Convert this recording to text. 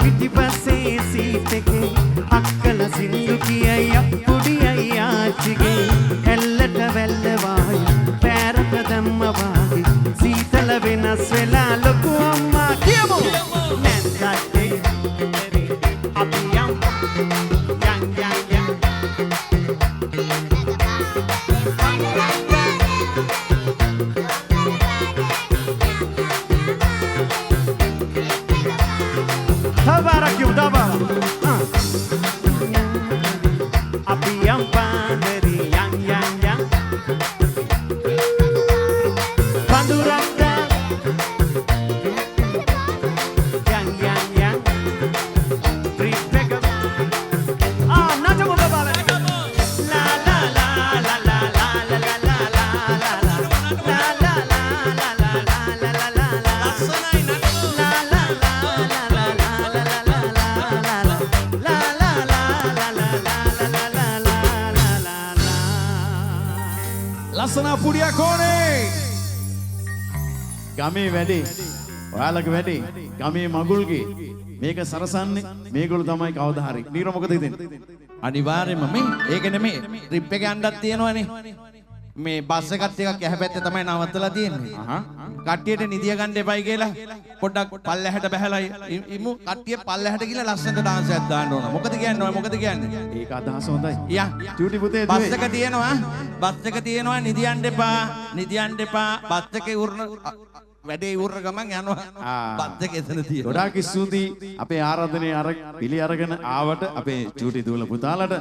පිටිපස්සේ සීට් එකේ අක්කල සින්දු කියයි අප්පුඩි අයියාච්චිගේ ඇල්ලට වැල්ල වායි පෑරක දැම්ම වාගේ සීතල වෙනස් වෙලා ලොකු අම්මා කියමු නැන්දටේ අපි යම් Tabarak yum tabarak Api yang panderi yang Pandurakda yang Tripeka Nata mo babala La la la la la la la la la la la La la la la la la la la la ලස්සනයි නටන. La la la la la la ලස්සන පුඩියක් ඕනේ. ගමේ වැඩේ ඔයාලගේ වැඩේ ගමේ මගුල්ගේ මේක සරසන්නේ මේගොල්ලෝ තමයි කවදා හරි නීර මොකද හිතන්නේ අනිවාර්යයෙන්ම මේ ඒක නෙමෙයි ට්‍රිප් එක යන්නත් තියෙනවනේ. මේ බස් එකත් ටිකක් එහා පැත්තේ තමයි නවත්තලා තියෙන්නේ. කට්ටියට නිදිය ගන්න එපයි කියලා පොඩ්ඩක් පල්ලෙහාට බහැලා ඉමු. කට්ටිය පල්ලෙහාට ගිහලා ලස්සනට ඩාන්ස් එකක් දාන්න ඕන. මොකද කියන්නේ? මොකද කියන්නේ? ඒක අදහස හොඳයි යා චූටි පුතේ බස් එක තියෙනවා. බස් එක තියෙනවා නිදියන්න එපා. නිදියන්න එපා. බස් එකේ උරන වැඩේ ඉවර ගමන් යනවා. බස් එක එතන තියෙනවා. ගොඩාක් ස්තුතියි අපේ ආරාධනය පිළි අරගෙන ආවට අපේ චූටි දූල පුතාලට